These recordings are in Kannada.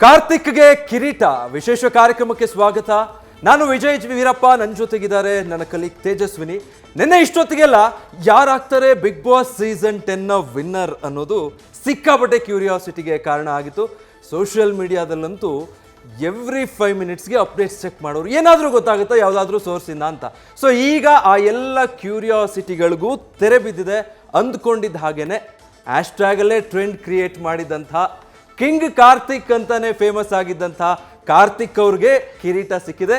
ಕಾರ್ತಿಕ್ಗೆ ಕಿರೀಟ ವಿಶೇಷ ಕಾರ್ಯಕ್ರಮಕ್ಕೆ ಸ್ವಾಗತ. ನಾನು ವಿಜಯ್ ವೀರಪ್ಪ, ನನ್ನ ಜೊತೆಗಿದ್ದಾರೆ ನನ್ನ ಕಲೀಗ್ ತೇಜಸ್ವಿನಿ. ನಿನ್ನೆ ಇಷ್ಟೊತ್ತಿಗೆಲ್ಲ ಯಾರಾಗ್ತಾರೆ ಬಿಗ್ ಬಾಸ್ ಸೀಸನ್ 10 ವಿನ್ನರ್ ಅನ್ನೋದು ಸಿಕ್ಕಾಪಟ್ಟೆ ಕ್ಯೂರಿಯಾಸಿಟಿಗೆ ಕಾರಣ ಆಗಿತ್ತು. ಸೋಷಿಯಲ್ ಮೀಡಿಯಾದಲ್ಲಂತೂ ಎವ್ರಿ 5 ಮಿನಿಟ್ಸ್ಗೆ ಅಪ್ಡೇಟ್ಸ್ ಚೆಕ್ ಮಾಡೋರು, ಏನಾದರೂ ಗೊತ್ತಾಗುತ್ತಾ ಯಾವುದಾದ್ರೂ ಸೋರ್ಸಿಂದ ಅಂತ. ಸೊ ಈಗ ಆ ಎಲ್ಲ ಕ್ಯೂರಿಯಾಸಿಟಿಗಳಿಗೂ ತೆರೆ ಬಿದ್ದಿದೆ. ಅಂದ್ಕೊಂಡಿದ್ದ ಹಾಗೇನೆ ಹ್ಯಾಶ್ಟ್ಯಾಗಲ್ಲೇ ಟ್ರೆಂಡ್ ಕ್ರಿಯೇಟ್ ಮಾಡಿದಂಥ ಕಿಂಗ್ ಕಾರ್ತಿಕ್ ಅಂತಾನೆ ಫೇಮಸ್ ಆಗಿದ್ದಂಥ ಕಾರ್ತಿಕ್ ಅವ್ರಿಗೆ ಕಿರೀಟ ಸಿಕ್ಕಿದೆ.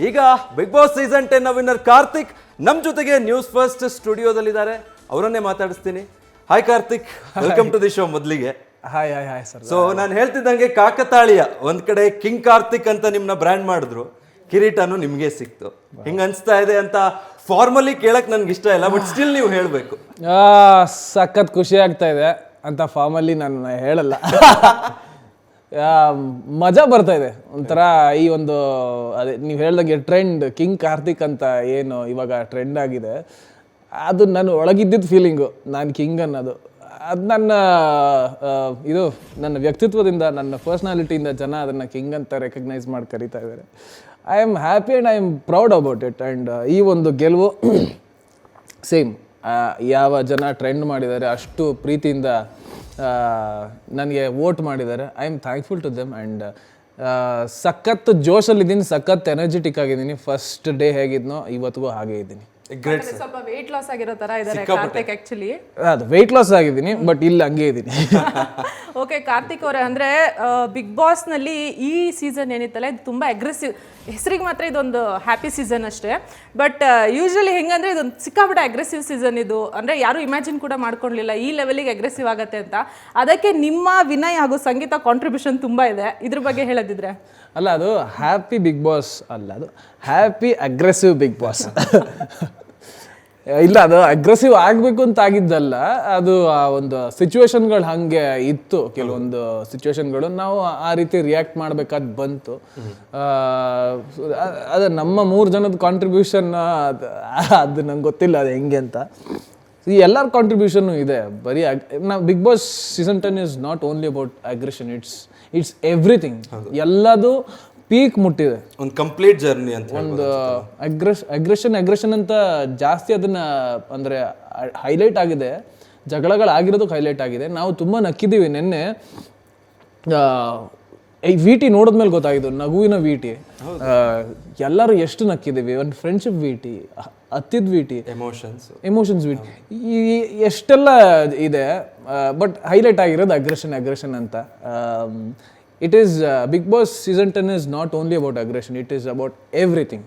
ಈಗ Bigg Boss season 10 winner Karthik ನಮ್ಮ ಜೊತೆಗೆ ನ್ಯೂಸ್ ಫಸ್ಟ್ ಸ್ಟುಡಿಯೋದಲ್ಲಿದ್ದಾರೆ. ಅವರನ್ನೇ ಮಾತಾಡಿಸ್ತೀನಿ. Hi Karthik, welcome to the show. ಮೊದಲಿಗೆ hi hi hi sir. So ನಾನು ಹೇಳ್ತಿದ್ದಂಗೆ ಕಾಕತಾಳೀಯ, ಒಂದ್ ಕಡೆ ಕಿಂಗ್ ಕಾರ್ತಿಕ್ ಅಂತ ನಿಮ್ನ ಬ್ರ್ಯಾಂಡ್ ಮಾಡಿದ್ರು, ಕಿರೀಟನು ನಿಮ್ಗೆ ಸಿಕ್ತು. ಹಿಂಗ ಅನ್ಸ್ತಾ ಇದೆ ಅಂತ ಫಾರ್ಮಲಿ ಕೇಳಕ್ ನನ್ಗೆ ಇಷ್ಟ ಇಲ್ಲ, ಬಟ್ ಸ್ಟಿಲ್ ನೀವು ಹೇಳ್ಬೇಕು. ಸಖತ್ ಖುಷಿ ಆಗ್ತಾ ಇದೆ ಅಂತ ಫಾರ್ಮಲ್ಲಿ ನಾನು ಹೇಳಲ್ಲ. ಮಜಾ ಬರ್ತಾ ಇದೆ ಒಂಥರ. ಈ ಒಂದು ಅದೇ ನೀವು ಹೇಳ್ದಂಗೆ ಟ್ರೆಂಡ್ ಕಿಂಗ್ ಕಾರ್ತಿಕ್ ಅಂತ ಏನು ಇವಾಗ ಟ್ರೆಂಡ್ ಆಗಿದೆ, ಅದು ನಾನು ಒಳಗಿದ್ದಿದ್ದು ಫೀಲಿಂಗು, ನಾನು ಕಿಂಗ್ ಅನ್ನೋದು. ಅದು ನನ್ನ ವ್ಯಕ್ತಿತ್ವದಿಂದ, ನನ್ನ ಪರ್ಸ್ನಾಲಿಟಿಯಿಂದ ಜನ ಅದನ್ನು ಕಿಂಗ್ ಅಂತ ರೆಕಗ್ನೈಸ್ ಮಾಡಿ ಕರೀತಾ ಇದ್ದಾರೆ. I am happy and I am proud about it. And ಈ ಒಂದು ಗೆಲುವು ಸೇಮ್ ಯಾವ ಜನ ಟ್ರೆಂಡ್ ಮಾಡಿದ್ದಾರೆ ಅಷ್ಟು ಪ್ರೀತಿಯಿಂದ ನನಗೆ ವೋಟ್ ಮಾಡಿದ್ದಾರೆ. I am thankful to them. And ಸಖತ್ ಜೋಶಲ್ಲಿದ್ದೀನಿ, ಸಖತ್ ಎನರ್ಜೆಟಿಕ್ ಆಗಿದ್ದೀನಿ. ಫಸ್ಟ್ ಡೇ ಹೇಗಿದ್ನೋ ಇವತ್ತಿಗೂ ಹಾಗೆ ಇದ್ದೀನಿ. ಸ್ವಲ್ಪ ವೇಟ್ ಲಾಸ್ ಆಗಿರೋ ತರ ಇದ್ದಾರೆ ಕಾರ್ತಿಕ್. ಆಕ್ಚುಲಿ ಅದು ವೇಟ್ ಲಾಸ್ ಆಗಿದ್ದೀನಿ, ಬಟ್ ಇಲ್ಲಿ ಹಂಗೆ ಇದ್ದೀನಿ. ಓಕೆ ಕಾರ್ತಿಕ್ ಅವರೇ, ಅಂದ್ರೆ ಬಿಗ್ ಬಾಸ್ ನಲ್ಲಿ ಈ ಸೀಸನ್ ಏನಿತ್ತಲ್ಲ ಇದು ತುಂಬಾ ಅಗ್ರೆಸಿವ್. ಹೆಸರಿಗೆ ಮಾತ್ರ ಇದೊಂದು ಹ್ಯಾಪಿ ಸೀಸನ್ ಅಷ್ಟೇ, ಬಟ್ ಯೂಶಲಿ ಹೆಂಗಂದ್ರೆ ಇದೊಂದು ಸಿಕ್ಕಾಪಟ್ಟೆ ಅಗ್ರೆಸಿವ್ ಸೀಸನ್ ಇದು. ಅಂದ್ರೆ ಯಾರು ಇಮ್ಯಾಜಿನ್ ಕೂಡ ಮಾಡ್ಕೊಳ್ಳಿಲ್ಲ ಈ ಲೆವೆಲಿಗೆ ಅಗ್ರೆಸಿವ್ ಆಗತ್ತೆ ಅಂತ. ಅದಕ್ಕೆ ನಿಮ್ಮ ವಿನಯ್ ಹಾಗೂ ಸಂಗೀತ ಕಾಂಟ್ರಿಬ್ಯೂಷನ್ ತುಂಬಾ ಇದೆ. ಇದ್ರ ಬಗ್ಗೆ ಹೇಳದಿದ್ರೆ? ಅಲ್ಲ, ಅದು ಹ್ಯಾಪಿ ಬಿಗ್ ಬಾಸ್ ಅಲ್ಲ, ಅದು ಹ್ಯಾಪಿ ಅಗ್ರೆಸಿವ್ ಬಿಗ್ ಬಾಸ್. ಇಲ್ಲ, ಅದು ಅಗ್ರೆಸಿವ್ ಆಗಬೇಕು ಅಂತ ಆಗಿದ್ದಲ್ಲ, ಅದು ಆ ಒಂದು ಸಿಚುವೇಶನ್ಗಳು ಹಾಗೆ ಇತ್ತು. ಕೆಲವೊಂದು ಸಿಚುವೇಶನ್ಗಳು ನಾವು ಆ ರೀತಿ ರಿಯಾಕ್ಟ್ ಮಾಡಬೇಕಾದ್ ಬಂತು. ಅದು ನಮ್ಮ 3 ಜನದ ಕಾಂಟ್ರಿಬ್ಯೂಷನ್, ಅದು ನಂಗೆ ಗೊತ್ತಿಲ್ಲ ಅದು ಹೆಂಗೆ ಅಂತ. ಈ ಎಲ್ಲರ ಕಾಂಟ್ರಿಬ್ಯೂಷನ್ನು ಇದೆ. ಬರೀ ನಾವು Big Boss season 10 is not only about aggression, it's everything. ಎಲ್ಲದು ಪೀಕ್ ಮುಟ್ಟಿದೆ. ಒಂದು ಕಂಪ್ಲೀಟ್ ಜರ್ನಿ ಅಂತ. ಒಂದು ಅಗ್ರೆಷನ್ ಅಂತ ಜಾಸ್ತಿ ಅದನ್ನ ಅಂದ್ರೆ ಹೈಲೈಟ್ ಆಗಿದೆ. ಜಗಳಗಳಾಗಿರೋದಕ್ಕೆ ಹೈಲೈಟ್ ಆಗಿದೆ. ನಾವು ತುಂಬಾ ನಕ್ಕಿದ್ದೀವಿ. ನಿನ್ನೆ ಈ ವಿಟಿ ನೋಡಿದ್ಮೇಲೆ ಗೊತ್ತಾಗಿದ್ದು, ನಗುವಿನ ವಿಟಿ. ಎಲ್ಲರೂ ಎಷ್ಟು ನಕ್ಕಿದ್ದೀವಿ. ಒಂದು ಫ್ರೆಂಡ್ಶಿಪ್ ವಿಟಿ, ಹತ್ತಿದ ವಿಟಿ, ಎಮೋಷನ್ಸ್ ವಿಟಿ, ಎಷ್ಟೆಲ್ಲ ಇದೆ. ಬಟ್ ಹೈಲೈಟ್ ಆಗಿರೋದು ಅಗ್ರೆಷನ್ ಅಂತ. It is Big Boss season 10 is not only about aggression, it is about everything.